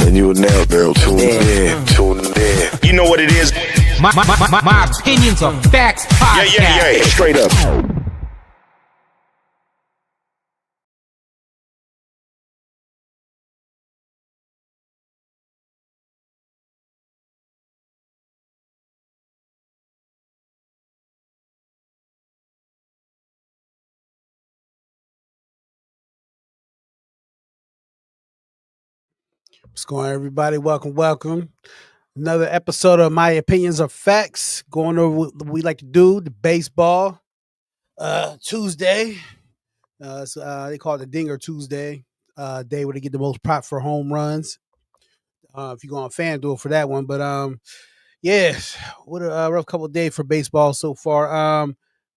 And you will now, girl, tune in. You know what it is. My opinions are facts podcast. Yeah. Straight up. What's going on, everybody? Welcome. Another episode of My Opinions Are Facts. Going over what we like to do, the baseball. Tuesday. They call it the Dinger Tuesday. Day where they get the most prop for home runs. If you go on FanDuel for that one. But what a rough couple of days for baseball so far.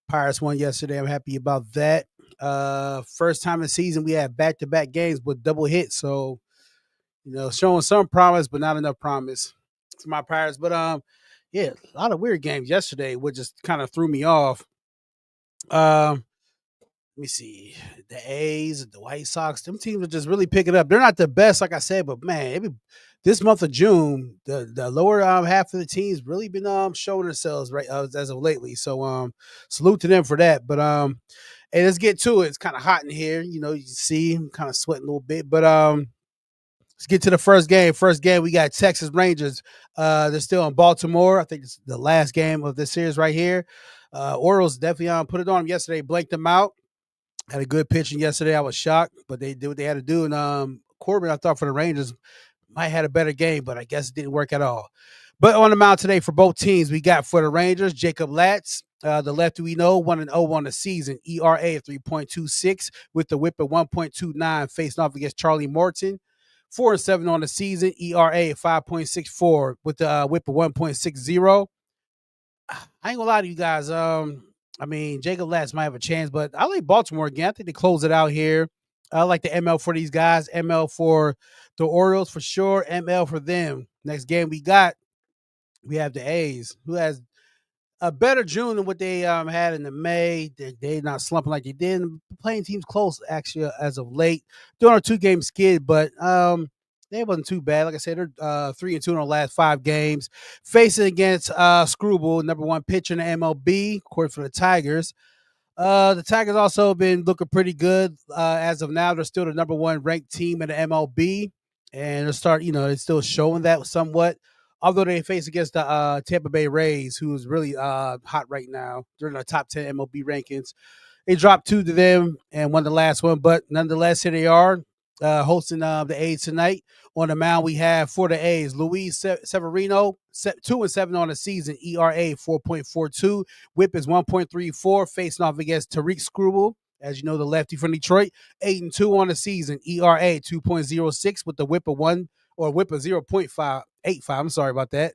Pirates won yesterday. I'm happy about that. First time in the season we had back-to-back games with double hits. So, showing some promise, but not enough promise for my Pirates. But a lot of weird games yesterday, which just kind of threw me off. Let me see. The A's, the White Sox, them teams are just really picking up. They're not the best, like I said, but man, this month of June, the lower half of the teams really been showing themselves right as of lately. So salute to them for that. But hey, let's get to it. It's kind of hot in here. You can see I'm kind of sweating a little bit, but let's get to the first game. First game, we got Texas Rangers. They're still in Baltimore. I think it's the last game of this series right here. Orioles definitely put it on them yesterday, blanked them out. Had a good pitching yesterday. I was shocked, but they did what they had to do. And Corbin, I thought for the Rangers, might have had a better game, but I guess it didn't work at all. But on the mound today for both teams, we got for the Rangers, Jacob Latz, the lefty we know, 1-0 on the season, ERA of 3.26 with the whip at 1.29, facing off against Charlie Morton. 4-7 on the season, ERA 5.64 with the whip of 1.60. I ain't gonna lie to you guys. Jacob Latz might have a chance, but I like Baltimore again. I think they close it out here. I like the ML for these guys, ML for the Orioles for sure, ML for them. Next game we have the A's, who has a better June than what they had in the May. They're not slumping like they did. Playing teams close actually as of late. Doing a 2-game skid, but they wasn't too bad. Like I said, they're 3-2 in the last 5 games. Facing against Screwball, number 1 pitcher in the MLB, of course, for the Tigers. The Tigers also been looking pretty good as of now. They're still the number 1 ranked team in the MLB, and they're still showing that somewhat. Although they face against the Tampa Bay Rays, who is really hot right now. They're in the top 10 MLB rankings. They dropped 2 to them and won the last one, but nonetheless, here they are hosting the A's tonight. On the mound, we have for the A's, Luis Severino, 2-7 on the season, ERA 4.42, whip is 1.34, facing off against Tariq Skubal, as you know, the lefty from Detroit, 8-2 on the season, ERA 2.06 with the whip of 0.585. I'm sorry about that.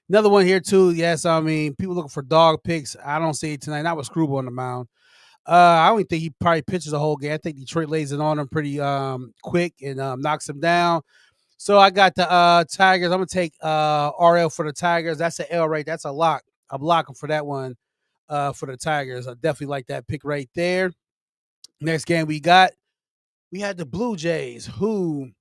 Another one here too. Yes, people looking for dog picks. I don't see it tonight. Not with Skubal on the mound. I don't think he probably pitches the whole game. I think Detroit lays it on him pretty quick and knocks him down. So I got the Tigers. I'm gonna take RL for the Tigers. That's an L right. That's a lock. I'm locking for that one for the Tigers. I definitely like that pick right there. Next game we had the Blue Jays, who,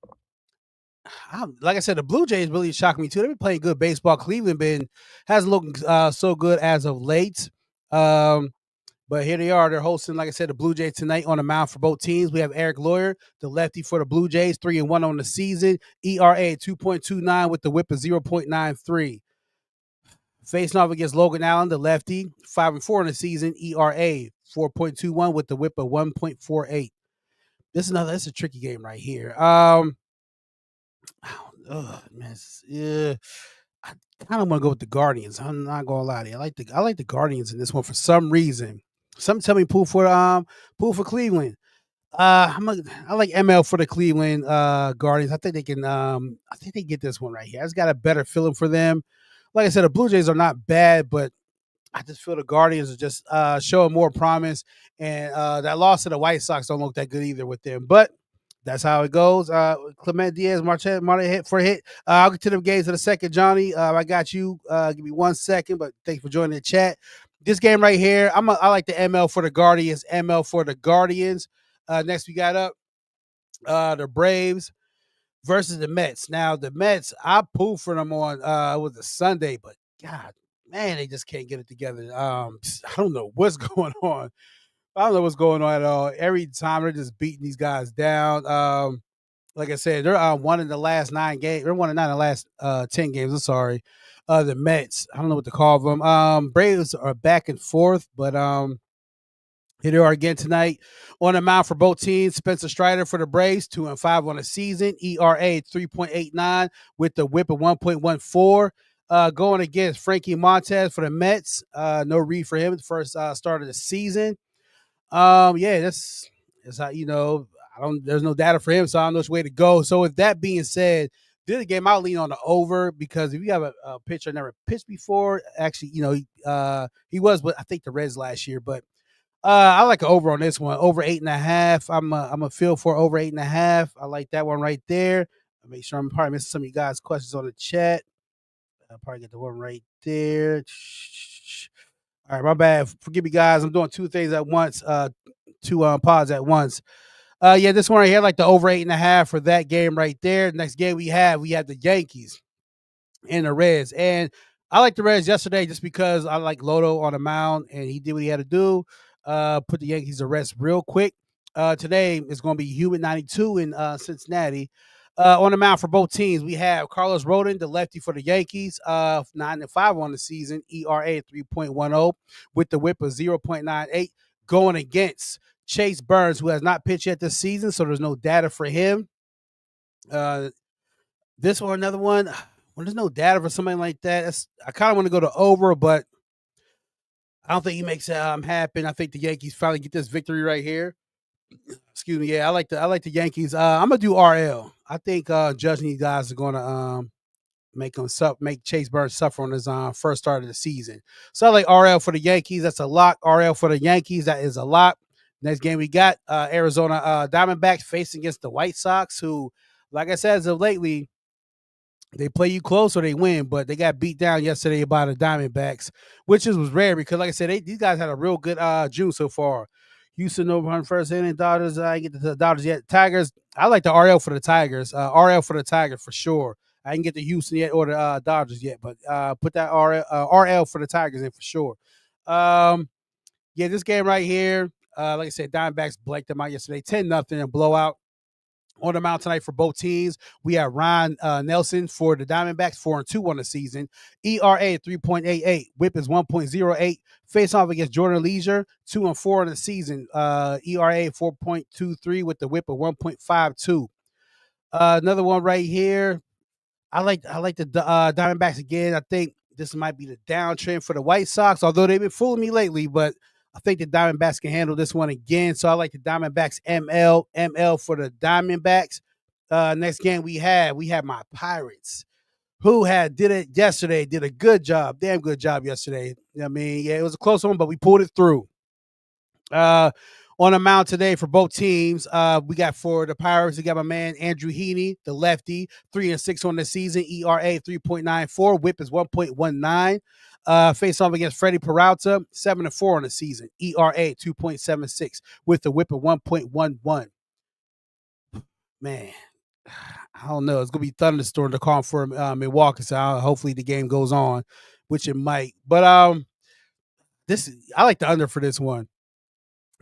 like I said, the Blue Jays really shocked me too. They've been playing good baseball. Cleveland hasn't looked so good as of late. But here they are. They're hosting, like I said, the Blue Jays tonight on the mound for both teams. We have Eric Lawyer, the lefty for the Blue Jays, 3-1 on the season. ERA 2.29 with the whip of 0.93. Facing off against Logan Allen, the lefty, 5-4 on the season. ERA 4.21 with the whip of 1.48. This is a tricky game right here. I kind of want to go with the Guardians. I'm not gonna lie to you. I like the Guardians in this one for some reason. Some tell me pull for Cleveland. I like ML for the Cleveland Guardians. I think they can. I think they get this one right here. I just got a better feeling for them. Like I said, the Blue Jays are not bad, but I just feel the Guardians are just showing more promise. And that loss to the White Sox don't look that good either with them. But that's how it goes. Clement Diaz, Marte hit for a hit. I'll get to the games in a second, Johnny. I got you. Give me 1 second, but thanks for joining the chat. This game right here, I like the ML for the Guardians. ML for the Guardians. Next we got up the Braves. versus the Mets. Now the Mets, I pulled for them on with a Sunday, but God, man, they just can't get it together. I don't know what's going on. I don't know what's going on at all. Every time they're just beating these guys down. Like I said, they're one in the last 9 games. They're 1-9 in the last 10 games. I'm sorry. The Mets. I don't know what to call them. Braves are back and forth, but here they are again tonight on the mound for both teams. Spencer Strider for the Braves, 2-5 on the season. ERA 3.89 with the WHIP of 1.14. Going against Frankie Montez for the Mets. No read for him at the first start of the season. Yeah, that's how there's no data for him, so I don't know which way to go. So with that being said, this game I'll lean on the over because if you have a pitcher never pitched before, actually, he was with I think the Reds last year, but I like an over on this one, over 8.5. I'm a feel for over 8.5. I like that one right there. I'll make sure I'm probably missing some of you guys' questions on the chat. I'll probably get the one right there. All right, my bad. Forgive me, guys. I'm doing two things at once, two pods at once. Yeah, this one right here, like the over 8.5 for that game right there. Next game we have the Yankees and the Reds. And I like the Reds yesterday just because I like Loto on the mound and he did what he had to do. Put the Yankees to rest real quick. Today is going to be humid 92 in Cincinnati. On the mound for both teams, we have Carlos Rodon, the lefty for the Yankees, 9-5 on the season, ERA 3.10 with the WHIP of 0.98, going against Chase Burns, who has not pitched yet this season, so there's no data for him. This one, another one, when there's no data for something like that, I kind of want to go to over, but I don't think he makes it happen. I think the Yankees finally get this victory right here. Excuse me. Yeah, I like the Yankees. I'm gonna do RL. I think judging these guys are gonna make Chase Burns suffer on his first start of the season. So I like RL for the Yankees. That's a lock. RL for the Yankees. That is a lock. Next game we got Arizona Diamondbacks facing against the White Sox, who, like I said, as of lately, they play you close or they win, but they got beat down yesterday by the Diamondbacks, which was rare because, like I said, these guys had a real good June so far. Houston over 100 first inning. Dodgers, I ain't get to the Dodgers yet. Tigers, I like the RL for the Tigers. RL for the Tigers for sure. I didn't get the Houston yet or the Dodgers yet, but put that RL for the Tigers in for sure. Yeah, this game right here, like I said, Diamondbacks blanked them out yesterday, 10-0 blowout. On the mound tonight for both teams, we have Ryan Nelson for the Diamondbacks, 4-2 on the season. ERA 3.88, WHIP is 1.08. Face off against Jordan Leisure, 2-4 on the season. ERA 4.23 with the WHIP of 1.52. Another one right here. I like the Diamondbacks again. I think this might be the downtrend for the White Sox, although they've been fooling me lately, but I think the Diamondbacks can handle this one again. So I like the Diamondbacks ML for the Diamondbacks. Next game we have my Pirates, who did it yesterday, did a good job, damn good job yesterday. I mean, yeah, it was a close one, but we pulled it through. On the mound today for both teams, we got for the Pirates, we got my man Andrew Heaney, the lefty, 3-6 on the season, ERA 3.94, WHIP is 1.19. Face off against Freddie Peralta, 7-4 on the season, ERA 2.76 with the WHIP of 1.11. Man, I don't know. It's gonna be thunderstorm to call for Milwaukee, so hopefully the game goes on, which it might. But I like the under for this one.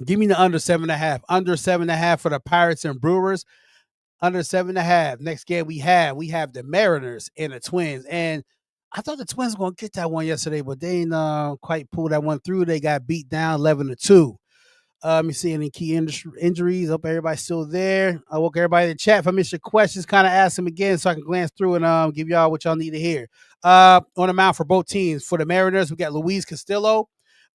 Give me the under 7.5. Under 7.5 for the Pirates and Brewers. Under 7.5. Next game we have the Mariners and the Twins. And I thought the Twins were going to get that one yesterday, but they didn't quite pull that one through. They got beat down 11-2. Let me see any key injuries. Hope everybody's still there. I woke everybody in the chat. If I missed your questions, kind of ask them again so I can glance through and give y'all what y'all need to hear. On the mound for both teams. For the Mariners, we got Luis Castillo.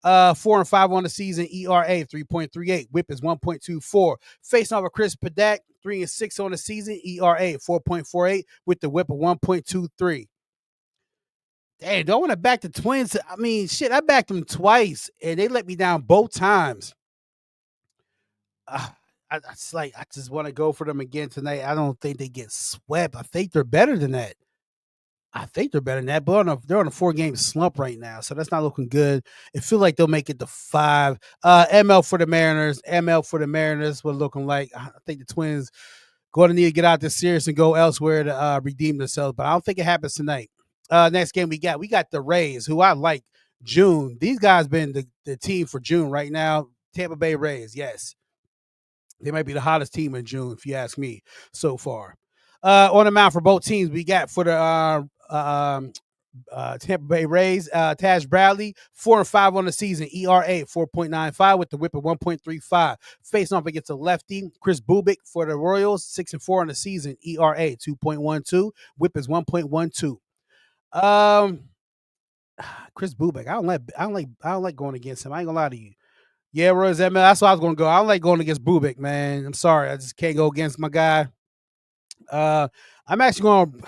4-5 on the season, ERA 3.38, WHIP is 1.24. Facing off of Chris Paddack, 3-6 on the season, ERA 4.48 with the WHIP of 1.23. Hey, don't want to back the Twins. I mean, shit, I backed them twice and they let me down both times. I just want to go for them again tonight. I don't think they get swept. I think they're better than that. But they're on a 4-game slump right now, so that's not looking good. It feels like they'll make it to 5. ML for the Mariners. We're looking like I think the Twins going to need to get out this series and go elsewhere to redeem themselves. But I don't think it happens tonight. Next game we got the Rays, who I like. June. These guys been the team for June right now. Tampa Bay Rays, yes. They might be the hottest team in June, if you ask me, so far. On the mound for both teams, we got for the Tampa Bay Rays, Taj Bradley, 4-5 on the season, ERA 4.95 with the whip at 1.35. Facing off against a lefty, Chris Bubik for the Royals, 6-4 on the season, ERA 2.12, whip is 1.12. Chris Bubik, I don't like going against him. I ain't gonna lie to you. Yeah, Royals, that's why I was gonna go. I don't like going against Bubik, man. I'm sorry, I just can't go against my guy. I'm actually going.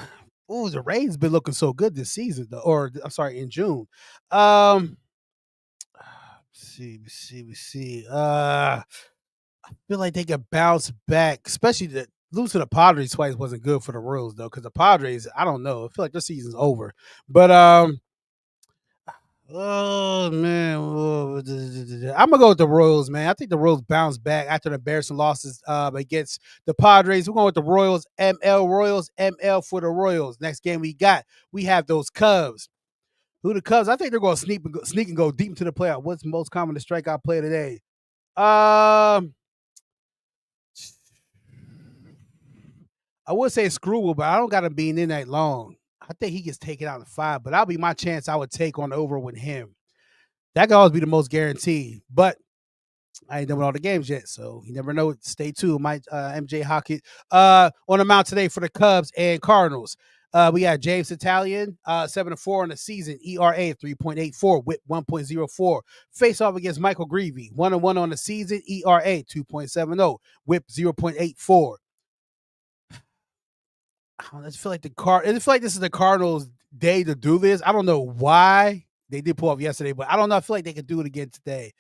Ooh, the Rays been looking so good this season, though, or I'm sorry, in June. See. I feel like they could bounce back, especially the lose to the Padres twice wasn't good for the Royals though, because the Padres, I don't know, I feel like their season's over. But oh man, I'm gonna go with the Royals, man. I think the Royals bounce back after the embarrassing losses against the Padres. We're going with the Royals, ML for the Royals. Next game we have those Cubs. Who the Cubs? I think they're going to sneak and go deep into the playoff. What's the most common to strikeout play today? I would say Screwball, but I don't got him being in that long. I think he gets taken out in 5, but that'll be my chance I would take on the over with him. That could always be the most guaranteed, but I ain't done with all the games yet, so you never know. Stay tuned. My MJ Hockey on the mound today for the Cubs and Cardinals. We got James Italian, 7-4 on the season, ERA 3.84, whip 1.04. Face off against Michael Greavy, 1-1 on the season, ERA 2.70, whip 0.84. I just feel like this is the Cardinals' day to do this. I don't know why they did pull off yesterday, but I don't know. I feel like they could do it again today.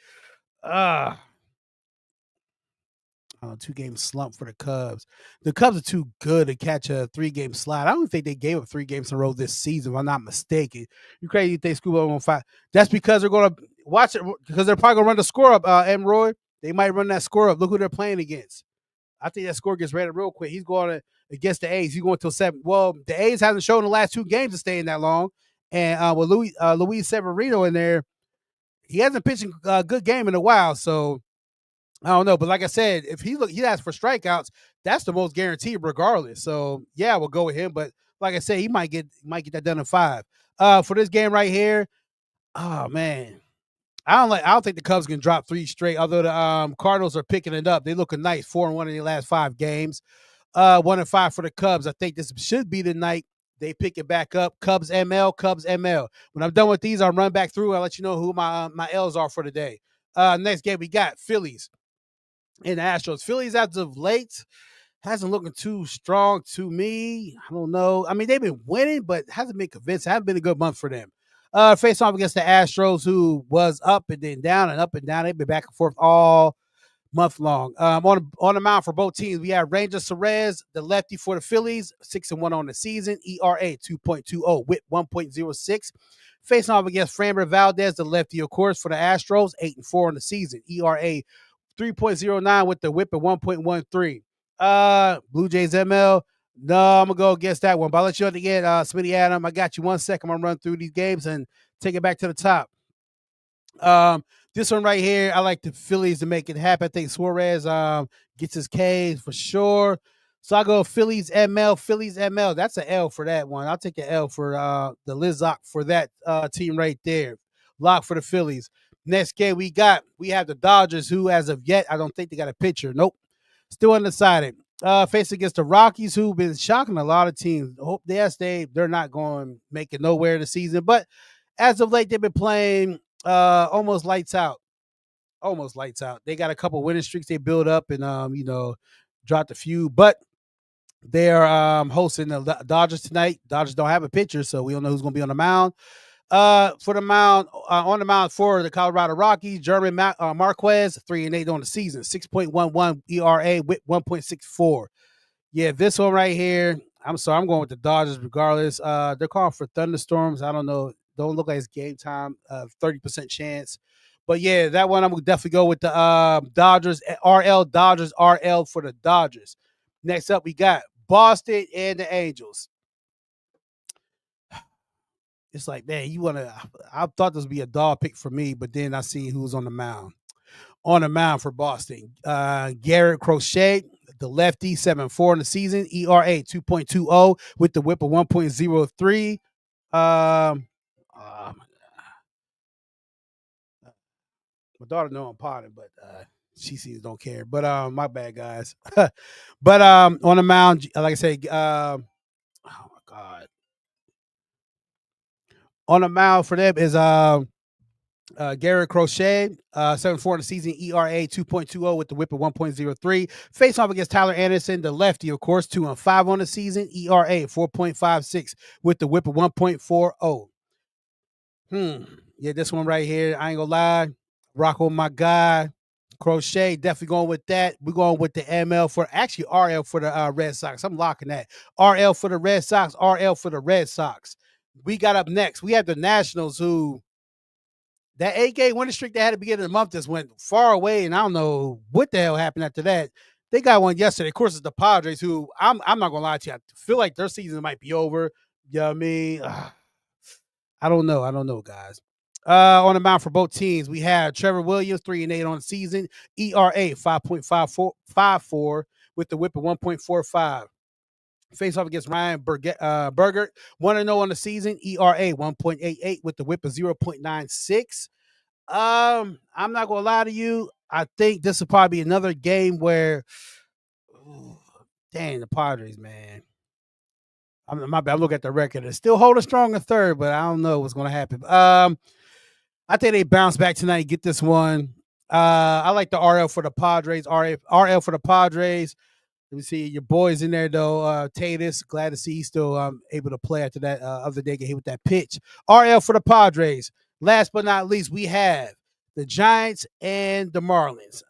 2-game slump for the Cubs. The Cubs are too good to catch a 3-game slide. I don't think they gave up 3 games in a row this season, if I'm not mistaken. You crazy if they scoop up on 5. That's because they're going to watch it, because they're probably going to run the score up, Roy. They might run that score up. Look who they're playing against. I think that score gets read real quick. He's going against the A's. He's going till 7. Well, the A's hasn't shown the last 2 games to stay in that long. And with Luis Severino in there, he hasn't pitched a good game in a while. So I don't know. But like I said, if he asks for strikeouts, that's the most guaranteed regardless. So yeah, we'll go with him. But like I said, he might get that done in 5. For this game right here, oh man. I don't think the Cubs can drop 3 straight, although the Cardinals are picking it up. They looking nice, 4-1 in their last 5 games. 1-5 for the Cubs. I think this should be the night they pick it back up. Cubs ML. When I'm done with these, I'll run back through. I'll let you know who my L's are for today. Next game we got Phillies and the Astros. Phillies as of late hasn't looking too strong to me. I don't know. I mean, they've been winning, but hasn't been convincing. Hasn't been a good month for them. Face off against the Astros, who was up and then down and up and down. They've been back and forth all month long. On the mound for both teams, we have Ranger Suarez, the lefty for the Phillies, 6-1 on the season, ERA 2.20, whip 1.06. Facing off against Framber Valdez, the lefty, of course, for the Astros, 8-4 on the season, ERA 3.09 with the whip at 1.13. Blue Jays ML. No, I'm gonna go against that one. But I'll let you know at the end, Smitty Adam. I got you 1 second. I'm gonna run through these games and take it back to the top. This one right here, I like the Phillies to make it happen. I think Suarez gets his K for sure. So I go Phillies ML. That's an L for that one. I'll take an L for the Lizoc for that team right there. Lock for the Phillies. Next game we have the Dodgers, who as of yet, I don't think they got a pitcher. Nope. Still undecided. Face against the Rockies, who've been shocking a lot of teams. Hope they're not going make it nowhere this season. But as of late, they've been playing almost lights out. They got a couple winning streaks they build up and dropped a few. But they're hosting the Dodgers tonight. Dodgers don't have a pitcher, so we don't know who's going to be on the mound. For the mound, on the mound for the Colorado Rockies, German Marquez, 3-8 on the season, 6.11 ERA with 1.64. Yeah, this one right here, I'm sorry, I'm going with the Dodgers regardless. They're calling for thunderstorms. I don't know. Don't look like it's game time, 30% chance. But yeah, that one I'm going to definitely go with the Dodgers RL for the Dodgers. Next up, we got Boston and the Angels. It's like, man, I thought this would be a dog pick for me, but then I see who's on the mound. On the mound for Boston, Garrett Crochet, the lefty, 7.4 in the season, ERA 2.20 with the whip of 1.03. My daughter know I'm potting, but she seems don't care. But my bad, guys. But on the mound, like I said, oh my god, on the mound for them is Garrett Crochet, 7.4 in the season, ERA 2.20 with the whip of 1.03. Face off against Tyler Anderson, the lefty, of course, 2-5 on the season, ERA 4.56 with the whip of 1.40. Yeah, this one right here, I ain't gonna lie. Rock on my guy. Crochet, definitely going with that. We're going with the ML for actually RL for the Red Sox. I'm locking that. RL for the Red Sox, RL for the Red Sox. We got up next. We have the Nationals, who that 8-game winning streak they had at the beginning of the month just went far away, and I don't know what the hell happened after that. They got one yesterday. Of course, it's the Padres, who I'm not gonna lie to you. I feel like their season might be over. You know what I mean? I don't know, guys. On the mound for both teams, we have Trevor Williams, 3-8 on the season, ERA 5.54 with the whip of 1.45. Face off against Ryan Bergert, 1-0 on the season, ERA 1.88 with the whip of 0.96. I'm not gonna lie to you. I think this will probably be another game where, dang, the Padres, man. I'm looking at the record. They're still holding strong in third, but I don't know what's gonna happen. I think they bounce back tonight and get this one. I like the RL for the Padres. RL for the Padres. Let me see your boys in there though. Tatis, glad to see he's still able to play after that other day get hit with that pitch. RL for the Padres. Last but not least, we have the Giants and the Marlins.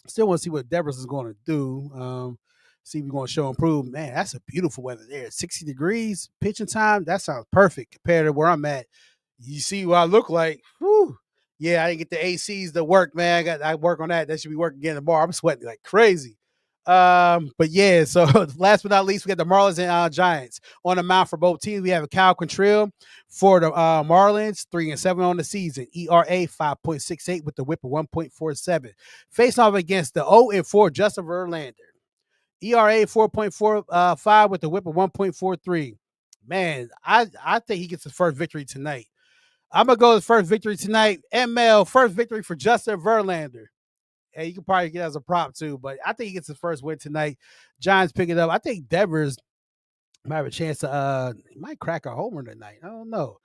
Still want to see what Devers is going to do. See if we're going to show improvement. Man, that's a beautiful weather there. 60 degrees, pitching time. That sounds perfect compared to where I'm at. You see what I look like. Whew. Yeah, I didn't get the ACs to work, man. I work on that. That should be working again tomorrow. I'm sweating like crazy. But yeah, so last but not least, we got the Marlins and Giants. On the mound for both teams, we have a Kyle Quantrill for the Marlins, 3-7 on the season, ERA 5.68 with the whip of 1.47. Face off against the 0-4 Justin Verlander, ERA 4.45 with the whip of 1.43. Man, I think he gets his first victory tonight. I'm gonna go with first victory tonight. ML, first victory for Justin Verlander. Hey, you can probably get as a prop too, but I think he gets his first win tonight. Giants pick it up. I think Devers might have a chance to he might crack a homer tonight. I don't know.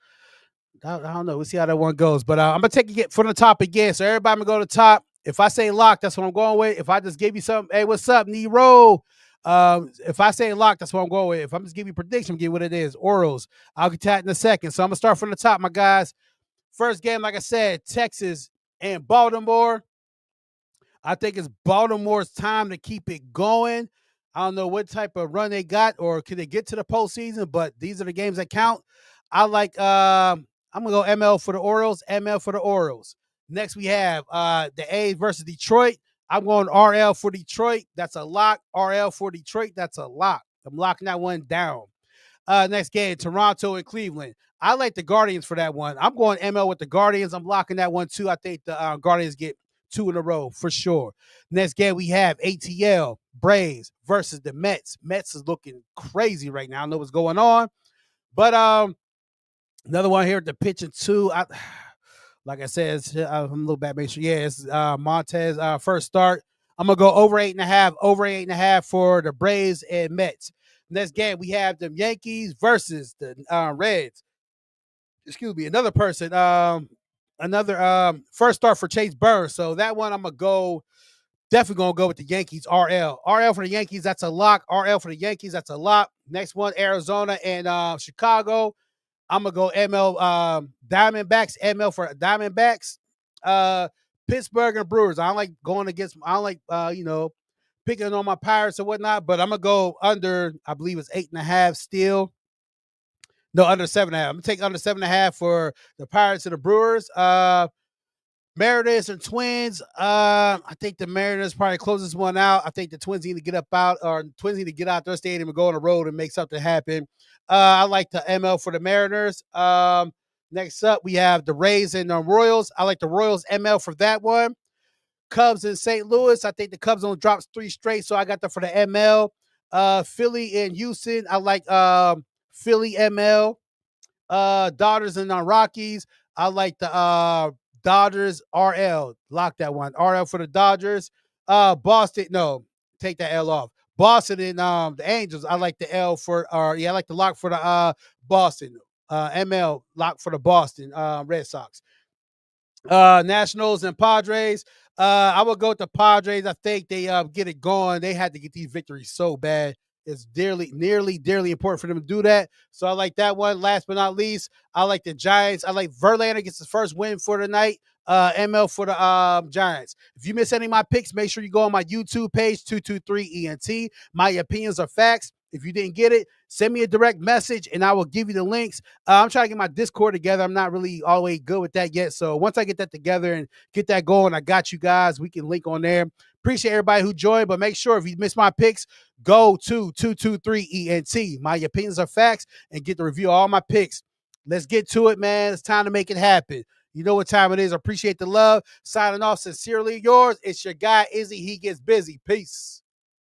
I don't know. We'll see how that one goes. But I'm gonna take it from the top again. So everybody gonna go to the top. If I say lock, that's what I'm going with. If I just give you something, hey, what's up, Nero? If I say lock, that's what I'm going with. If I'm just giving you prediction, give you what it is. Orioles. I'll get to that in a second. So I'm gonna start from the top, my guys. First game, like I said, Texas and Baltimore. I think it's Baltimore's time to keep it going. I don't know what type of run they got or can they get to the postseason, but these are the games that count. I like I'm gonna go ML for the Orioles, ML for the Orioles. Next we have the A's versus Detroit. I'm going RL for Detroit. That's a lock. RL for Detroit. That's a lock. I'm locking that one down. Next game, Toronto and Cleveland. I like the Guardians for that one. I'm going ML with the Guardians. I'm locking that one too. I think the Guardians get 2 in a row for sure. Next game, we have ATL Braves versus the Mets. Mets is looking crazy right now. I don't know what's going on. But another one here at the pitching too. Like I said, I'm a little bad. Make sure, yeah, it's Montez first start. I'm gonna go over 8.5 for the Braves and Mets. Next game, we have the Yankees versus the Reds. Excuse me, another person. Another first start for Chase Burns. So that one I'm definitely gonna go with the Yankees. RL for the Yankees, that's a lock. RL for the Yankees, that's a lock. Next one, Arizona and Chicago. I'm gonna go ML Diamondbacks. ML for Diamondbacks. Pittsburgh and Brewers. I don't like going against. I don't like picking on my Pirates or whatnot. But I'm gonna go under. I believe it's 8.5 still. No, under 7.5. I'm gonna take under 7.5 for the Pirates and the Brewers. Mariners and Twins. I think the Mariners probably close this one out. I think the Twins need to get Twins need to get out their stadium and go on the road and make something happen. I like the ML for the Mariners. Next up, we have the Rays and the Royals. I like the Royals ML for that one. Cubs in St. Louis. I think the Cubs don't drop 3 straight, so I got that for the ML. Philly and Houston. I like Philly ML. Dodgers and Rockies. I like the Dodgers RL. Lock that one. RL for the Dodgers. Boston. No, take that L off. Boston and the Angels. I like the L for I like the lock for the Boston. ML lock for the Boston Red Sox. Nationals and Padres. I would go with the Padres. I think they get it going. They had to get these victories so bad. It's dearly important for them to do that. So I like that one. Last but not least, I like the Giants. I like Verlander gets his first win for the night. ML for the Giants. If you miss any of my picks, make sure you go on my YouTube page, 223ENT. My opinions are facts. If you didn't get it, send me a direct message and I will give you the links. I'm trying to get my Discord together. I'm not really all the way good with that yet. So once I get that together and get that going, I got you guys. We can link on there. Appreciate everybody who joined, but make sure if you missed my picks, go to 223ENT. My opinions are facts and get the review of all my picks. Let's get to it, man. It's time to make it happen. You know what time it is. I appreciate the love. Signing off, sincerely yours. It's your guy, Izzy. He gets busy. Peace.